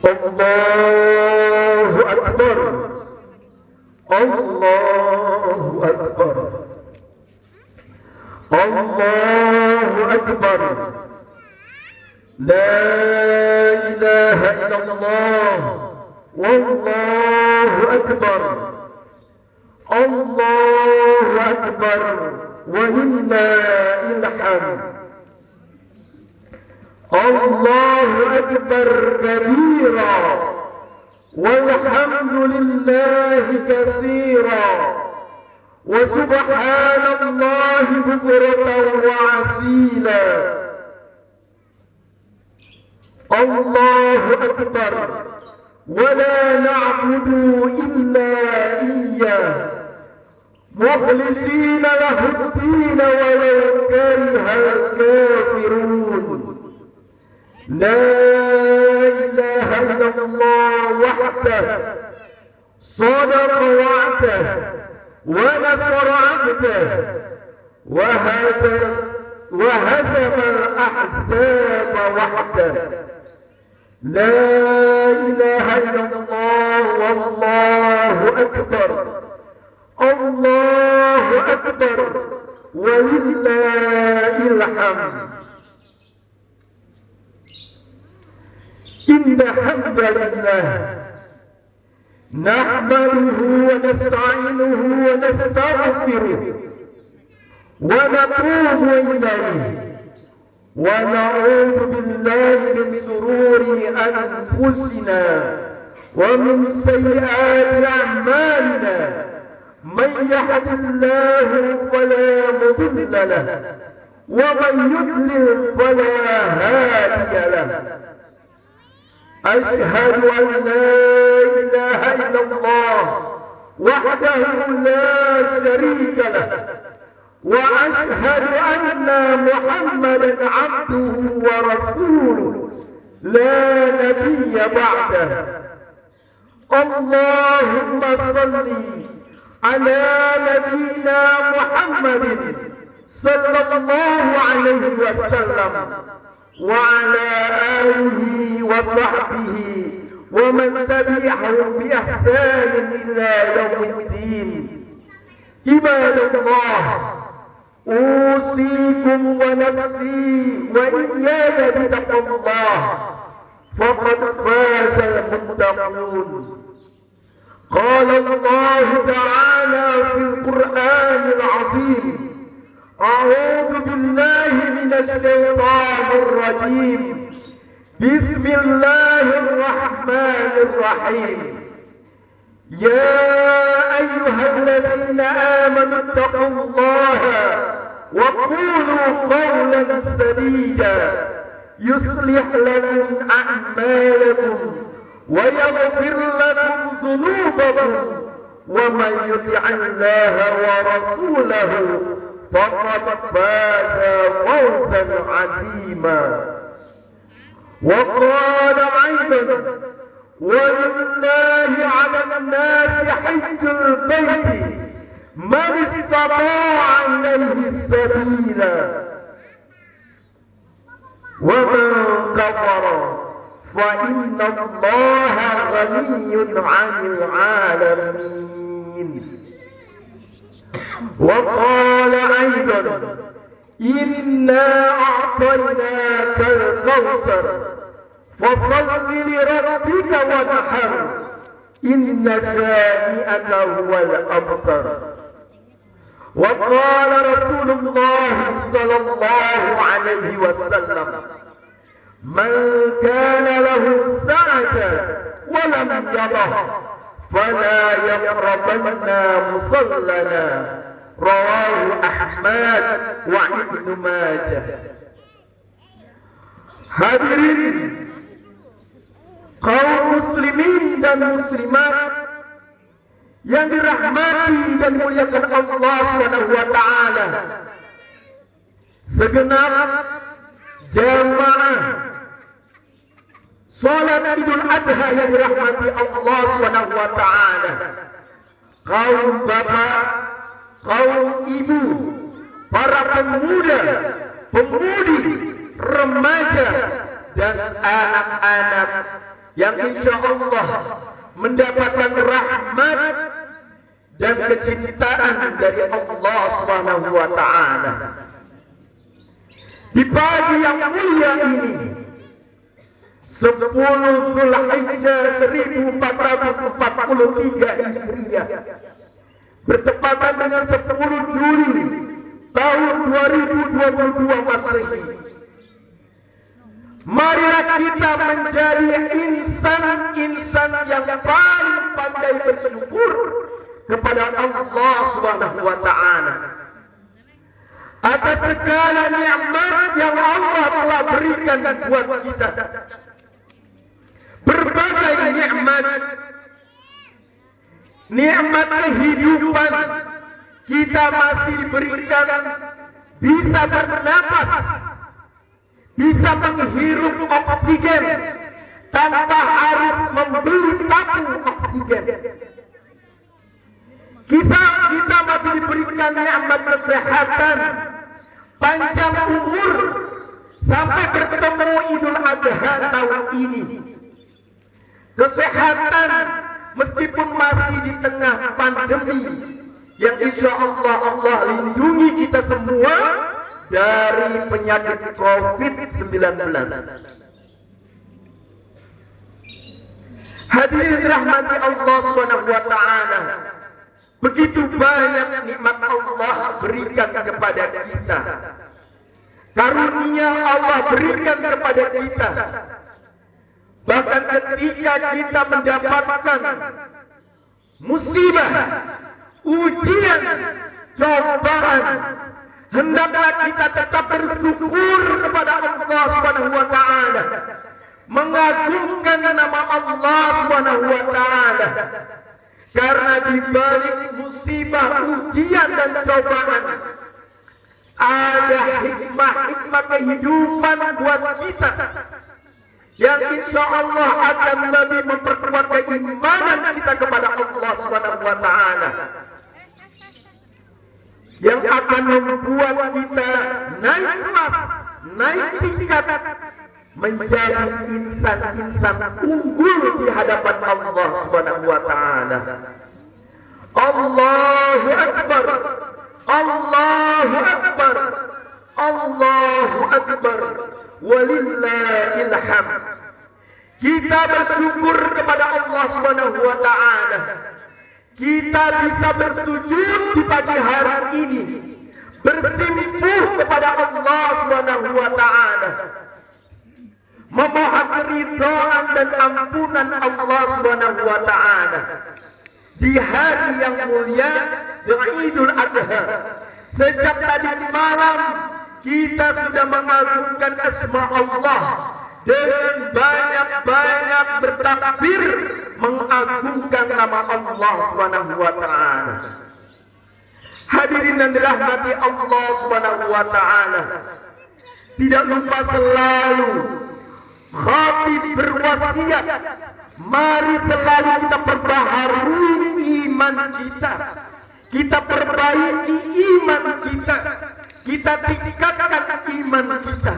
Allahu Akbar. Allahu Akbar. Allahu Akbar. La ilaha illallah. Wallahu Akbar. Allahu Akbar. Walillahil hamd. Allahu Akbar kabira. والحمد لله كثيرا وسبحان الله بكرة وعسيلا. الله أكبر ولا نعبد إلا إياه مخلصين له الدين ولو كره الكافرون. لا إله إلا الله وحده صدق وعده ونصر عبده وهزم الأحزاب وحده. لا إله إلا الله والله أكبر. الله أكبر ولله الحمد. إن الحمد لله نحمده ونستعينه ونستغفره ونتوب إليه ونعوذ بالله من شرور أنفسنا ومن سيئات أعمالنا. من يهد الله فلا مضل له ومن يضلل فلا هادي له. أشهد أن لا إله إلا الله وحده لا شريك له وأشهد أن محمدا عبده ورسوله لا نبي بعده. اللهم صل على نبينا محمد صلى الله عليه وسلم وعلى آله وصحبه ومن تبعهم بإحسان إلى يوم الدين. عباد الله أوصيكم ونفسي وإياي بتقوى الله فقد فاز المتقون. قال الله تعالى في القرآن العظيم: أعوذ بالله من الشيطان الرجيم. بسم الله الرحمن الرحيم. يا أيها الذين آمنوا اتقوا الله وقولوا قولا سديدا يصلح لكم أعمالكم ويغفر لكم ذنوبكم ومن يطع الله ورسوله فقد فاز فوزا عظيما. وقال أيضا: ولله على الناس حج البيت من استطاع إليه سبيلا ومن كفر فإن الله غني عن العالمين. وقال أيضا: إنا أعطيناك الكوثر فصل لربك وانحر إن شانئك هو الأبتر. وقال رسول الله صلى الله عليه وسلم: من كان له سعة ولم يضه فلا يقربن مصلنا. رواه أحمد وابن ماجه. Hadirin kaum muslimin dan muslimat yang dirahmati dan muliakan Allah Subhanahu wa taala. Segenap jamaah salat Idul Adha yang dirahmati Allah Subhanahu wa taala. Kaum bapak, kaum ibu, para pemuda, pemudi, remaja dan anak-anak yang insya Allah mendapatkan rahmat dan kecintaan dari Allah Subhanahu wa taala. Di pagi yang mulia ini, 10 Zulhijjah 1443 Hijriah, bertepatan dengan 10 Juli tahun 2022 Masehi. Marilah kita menjadi insan-insan yang paling pandai bersyukur kepada Allah Subhanahu wa taala atas segala nikmat yang Allah telah berikan buat kita. Berbagai nikmat kehidupan kita masih diberikan, bisa bernapas, bisa menghirup oksigen tanpa harus membeli tabung oksigen. Kita masih diberikan nikmat kesehatan, panjang umur sampai bertemu Idul Adha tahun ini. Kesehatan meskipun masih di tengah pandemi yang insya Allah lindungi kita semua dari penyakit COVID-19. Hadirin rahmati Allah Subhanahu wa taala, begitu banyak nikmat Allah berikan kepada kita, karunia Allah berikan kepada kita. Bahkan ketika kita mendapatkan musibah, ujian, cobaan, hendaklah kita tetap bersyukur kepada Allah Subhanahu wa taala, mengagungkan nama Allah Subhanahu wa taala. Karena di balik musibah, ujian dan cobaan ada hikmah kehidupan buat kita yang insya Allah akan lebih memperkuat keimanan kita kepada Allah Subhanahu wa taala, yang akan membuat kita naik kelas, naik tingkat, menjadi insan-insan unggul di hadapan Allah Subhanahu wa taala. Allahu Akbar, Allahu Akbar, Allahu Akbar, walillahil hamd. Kita bersyukur kepada Allah Subhanahu wa taala. Kita bisa bersujud di pagi hari ini, bersimpuh kepada Allah Subhanahu wa taala, memohon ridhaan dan ampunan Allah Subhanahu wa taala di hari yang mulia Idul Adha. Sejak tadi malam kita sudah mengagungkan asma Allah dengan banyak-banyak bertakbir mengagungkan nama Allah Subhanahu wa taala. Hadirin yang dirahmati Allah Subhanahu wa taala, tidak lupa selalu khatib berwasiat, mari selalu kita perbaharui iman kita, kita perbaiki iman kita, kita tingkatkan iman kita.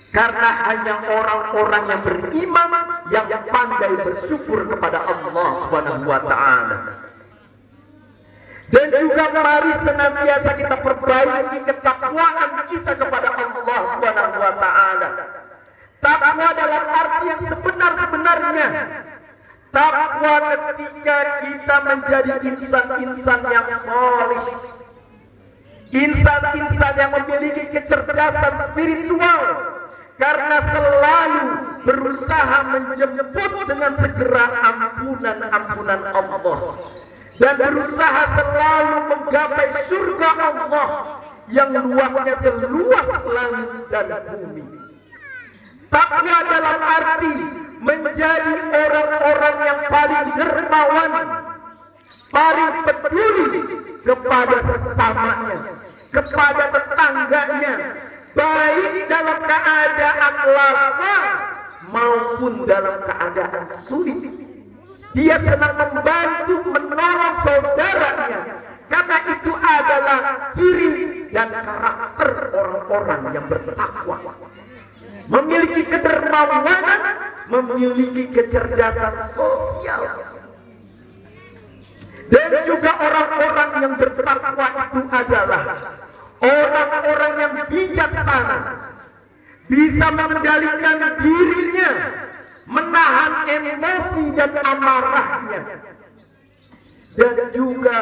Karena hanya orang-orang yang beriman yang pandai bersyukur kepada Allah Subhanahu wa taala. Dan juga mari senantiasa kita perbaiki ketakwaan kita kepada Allah Subhanahu wa taala. Takwa dalam arti yang sebenar-benarnya. Takwa ketika kita menjadi insan-insan yang saleh, insan-insan yang memiliki kecerdasan spiritual, karena selalu berusaha menjemput dengan segera ampunan Allah, dan berusaha selalu menggapai surga Allah yang luasnya seluas langit dan bumi. Takwa dalam arti menjadi orang-orang yang paling dermawan, paling peduli kepada sesamanya, kepada tetangganya, baik dalam keadaan lapang maupun dalam keadaan sulit. Dia senang membantu, menolong saudaranya, karena itu adalah ciri dan karakter orang-orang yang bertakwa. Memiliki kedermawanan memiliki kecerdasan sosial. Dan juga orang-orang yang bertakwa itu adalah orang-orang yang bijaksana, bisa mengendalikan dirinya, menahan emosi dan amarahnya, dan juga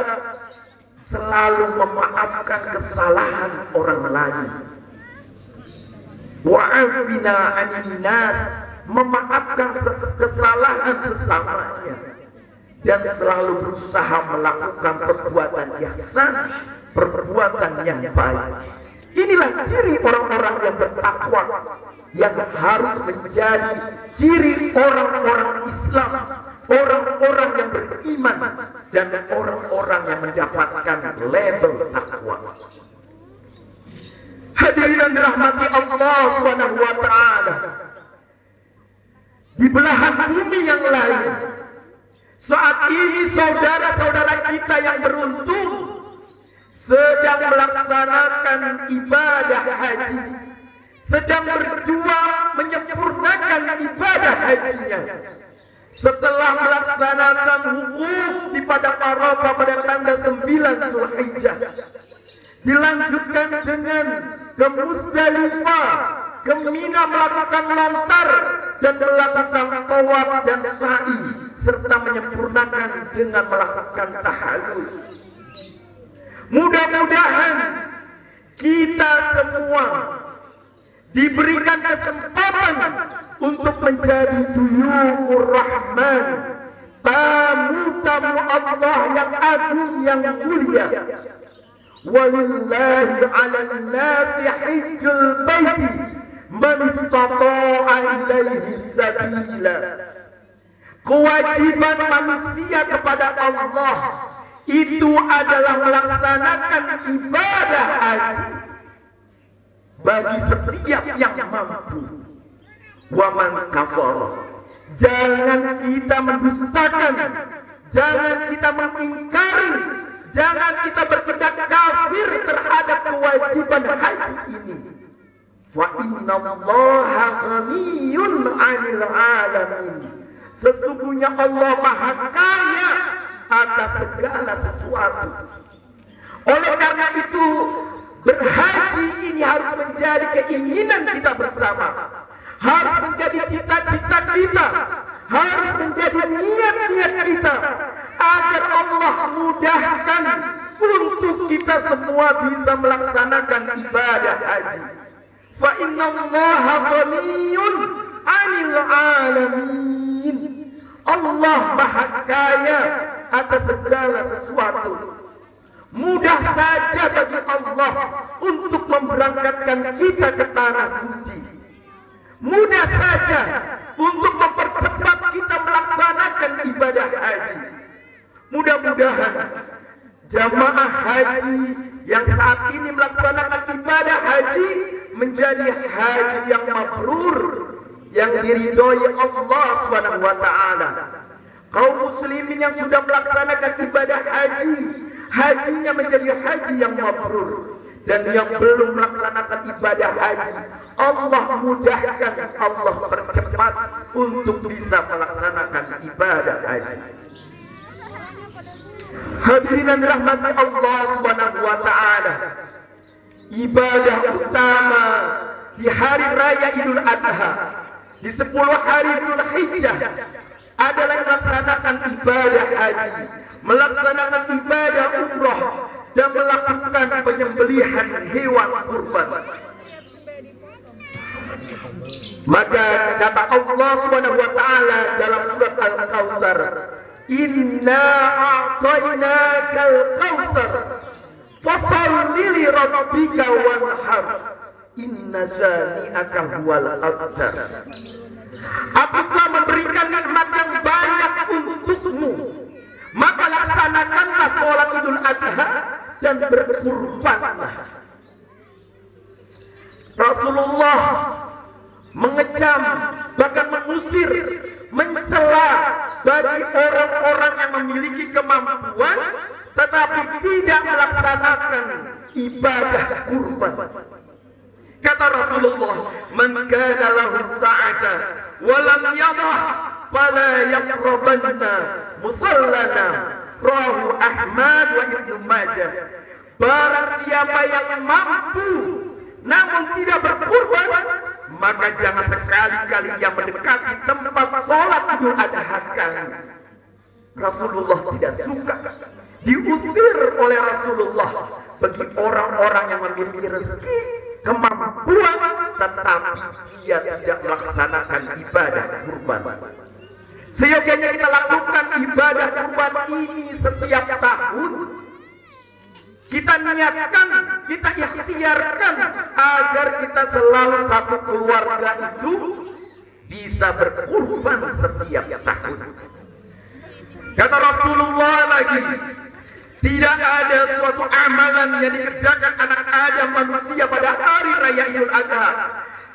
selalu memaafkan kesalahan orang lain. Wa'afina 'anil nas, memaafkan kesalahan sesamanya, dan selalu berusaha melakukan perbuatan ihsan, perbuatan yang baik. Inilah ciri orang-orang yang bertakwa, yang harus menjadi ciri orang-orang Islam, orang-orang yang beriman, dan orang-orang yang mendapatkan label takwa. Hadirin yang dirahmati Allah Subhanahu wa taala, di belahan bumi yang lain saat ini saudara-saudara kita yang beruntung sedang melaksanakan ibadah haji, sedang berjuang menyempurnakan ibadah hajinya. Setelah melaksanakan wukuf di padang Arafah pada tanggal 9 Zulhijjah, dilanjutkan dengan ke Musdalifah, ke Mina melakukan lontar dan melakukan tawaf dan sa'i, serta menyempurnakan dengan melakukan tahallul. Mudah-mudahan kita semua diberikan kesempatan untuk menjadi duyufur rahman, tamu-tamu Allah yang agung yang mulia. Walillahi 'alan nasi hajjul baiti man istata'a ilaihi sabila. Kewajiban manusia kepada Allah itu adalah melaksanakan ibadah haji bagi setiap yang mampu. Wa man kafara, jangan kita mendustakan, jangan kita mengingkari, jangan kita bertindak kafir terhadap kewajiban haji ini. Wa innallaha ghaniyyun 'anil 'alamin. Sesungguhnya Allah Maha Kaya atas segala sesuatu. Oleh karena itu, berhaji ini harus menjadi keinginan kita bersama, harus menjadi cita-cita kita, harus menjadi niat-niat kita, agar Allah mudahkan untuk kita semua bisa melaksanakan ibadah haji. Fa innallaha ghaniyyun 'anil 'alamin. Allah Maha Kaya atas segala sesuatu. Mudah saja bagi Allah untuk memberangkatkan kita ke tanah suci. Mudah saja untuk mempercepat kita melaksanakan ibadah haji. Mudah-mudahan jamaah haji yang saat ini melaksanakan ibadah haji menjadi haji yang mabrur, yang diridhoi Allah Subhanahu wa taala. Kaum muslimin yang sudah melaksanakan ibadah haji, hajinya menjadi haji yang mabrur. Dan yang belum melaksanakan ibadah haji, Allah mudahkan, Allah percepat untuk bisa melaksanakan ibadah haji. Hadirin yang dirahmati Allah Subhanahu wa taala, ibadah utama di hari raya Idul Adha, di 10 hari Zulhijjah adalah melaksanakan ibadah haji, melaksanakan ibadah umrah, dan melakukan penyembelihan hewan kurban. Maka kata Allah Subhanahu wa taala dalam surat Al-Kautsar, "Inna a'tainakal kautsar, fasholli li rabbika wanhar, inna shani'aka huwal abtar." Aku telah memberikan nikmat yang banyak untukmu, maka laksanakanlah sholat Idul Adha dan berkurbanlah. Rasulullah mengecam, bahkan mengusir, mencela bagi orang-orang yang memiliki kemampuan tetapi tidak melaksanakan ibadah kurban. Kata Rasulullah, "Man kana lahu sa'ata wa lam yadah fala yaqrabanna musallana." Rawahu Ahmad wa Ibnu Majah. Barang siapa yang mampu namun tidak berkurban, maka jangan sekali-kali yang mendekati tempat sholat Idul Adha kami. Rasulullah tidak suka, diusir oleh Rasulullah bagi orang-orang yang memiliki rezeki, kemampuan, tetapi dia tidak melaksanakan ibadah kurban. Seyogianya kita lakukan ibadah kurban ini setiap tahun. Kita niatkan, kita ikhtiarkan agar kita selalu satu keluarga itu bisa berkurban setiap tahun. Kata Rasulullah lagi, tidak ada suatu amalan yang dikerjakan anak Adam manusia pada hari raya Idul Adha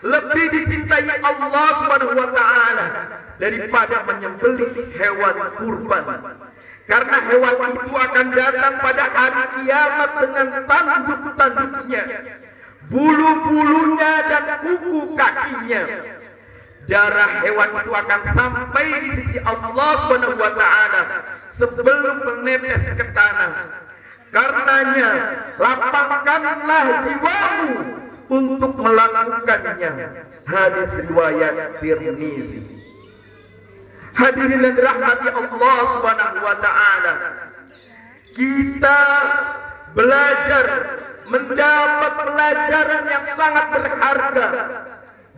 lebih dicintai Allah Subhanahu wa taala daripada menyembelih hewan kurban. Karena hewan itu akan datang pada hari kiamat dengan tanduk-tanduknya, bulu-bulunya dan kuku kakinya. Darah hewan itu akan sampai di sisi Allah Subhanahu wa taala sebelum menetes ke tanah. Karenanya, lapangkanlah jiwamu untuk melakukannya. Hadis riwayat Tirmizi. Hadirin yang dirahmati Allah Subhanahu wa taala, kita belajar, mendapat pelajaran yang sangat berharga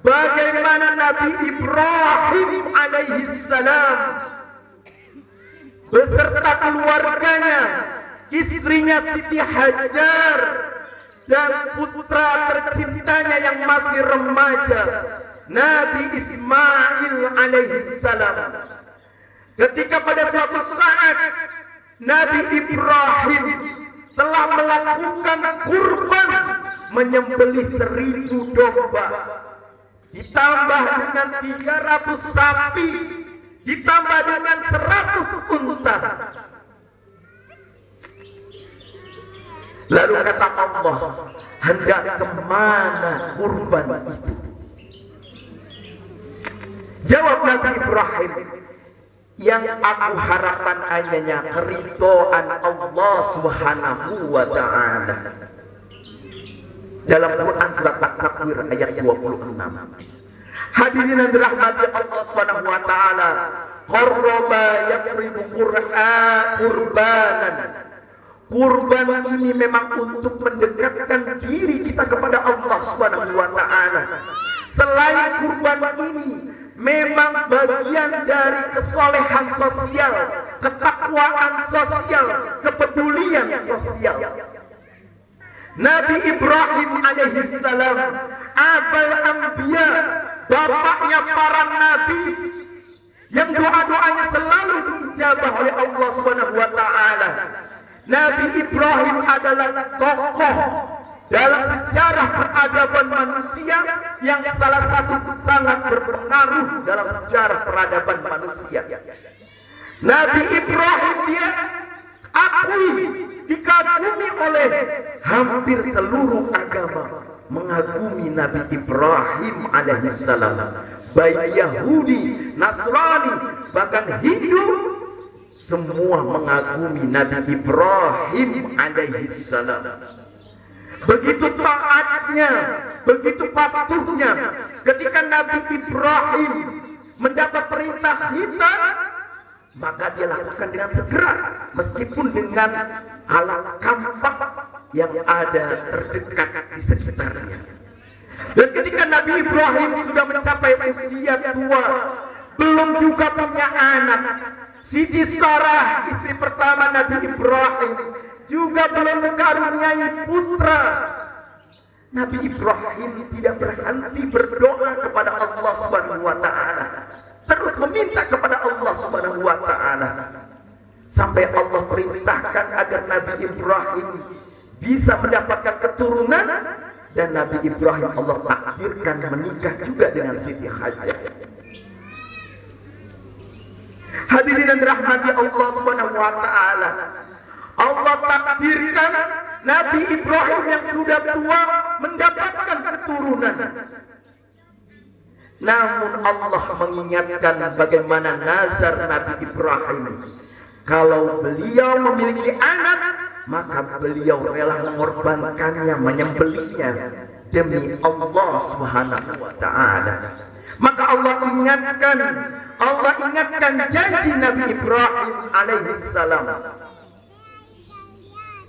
bagaimana Nabi Ibrahim alaihi salam beserta keluarganya, istrinya Siti Hajar dan putra tercintanya yang masih remaja Nabi Ismail alaihi salam. Ketika pada suatu saat Nabi Ibrahim telah melakukan kurban, menyembelih 1000 domba, ditambah dengan 300 sapi, ditambah dengan 100 unta. Lalu kata Allah, hendak kemana kurban itu? Jawab Nabi Ibrahim, yang aku harapkan hanya keridhaan Allah Subhanahu wa taala. Dalam Quran surat At-Takwir ayat 26. Hadirin yang dirahmati Allah Subhanahu wa taala, qarraba yaqribu qurbanan. Kurban ini memang untuk mendekatkan diri kita kepada Allah Subhanahu wa taala. Selain kurban ini memang bagian dari kesolehan sosial, ketakwaan sosial, kepedulian sosial. Nabi Ibrahim alaihi salam, abul anbiya, bapaknya para nabi, yang doa-doanya selalu diijabah oleh Allah Subhanahu wa taala. Nabi Ibrahim adalah tokoh dalam sejarah peradaban manusia yang salah satu sangat berpengaruh dalam sejarah peradaban manusia. Nabi Ibrahim dia akui, dikagumi oleh hampir seluruh agama, mengagumi Nabi Ibrahim alaihissalam. Baik Yahudi, Nasrani, bahkan Hindu, semua mengagumi Nabi Ibrahim alaihissalam. Begitu taatnya, begitu patuhnya. Ketika Nabi Ibrahim mendapat perintah hitam, maka dia lakukan dengan segera, meskipun dengan alat kampak yang ada terdekat di sekitarnya. Dan ketika Nabi Ibrahim sudah mencapai usia tua, belum juga punya anak, Siti Sarah, istri pertama Nabi Ibrahim, juga belum mengaruniai putra. Nabi Ibrahim tidak berhenti berdoa kepada Allah Subhanahu wa taala, terus meminta kepada Allah Subhanahu wa taala, sampai Allah perintahkan agar Nabi Ibrahim bisa mendapatkan keturunan, dan Nabi Ibrahim Allah takdirkan menikah juga dengan Siti Hajar. Hadirin dan rahmati Allah Subhanahu wa taala, Allah takdirkan Nabi Ibrahim yang sudah tua mendapatkan keturunan. Namun Allah mengingatkan bagaimana nazar Nabi Ibrahim. Kalau beliau memiliki anak, maka beliau rela mengorbankannya, menyembelihnya demi Allah Subhanahu wa taala. Maka Allah ingatkan janji Nabi Ibrahim alaihi salam.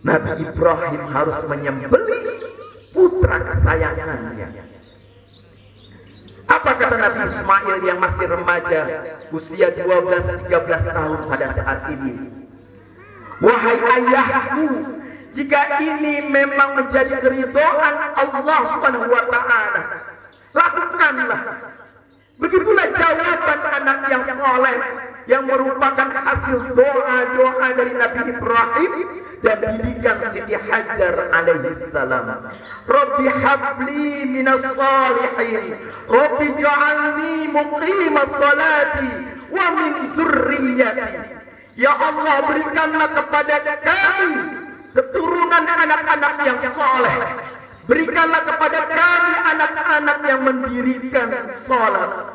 Nabi Ibrahim harus menyembelih putra kesayangannya. Apa kata Nabi Ismail yang masih remaja, usia 12-13 tahun pada saat ini? Wahai ayahku, jika ini memang menjadi keridhaan Allah Subhanahu wa taala, lakukanlah. Begitulah jawaban anak yang soleh, yang merupakan hasil doa-doa dari Nabi Ibrahim dan didikan Siti Hajar alaihi salam. Rabbi habli minas salihin, Rabbi ja'alni muqimas salati wa min zurriyyati. Ya Allah, berikanlah kepada kami keturunan anak-anak yang soleh. Berikanlah kepada kami anak-anak yang mendirikan salat.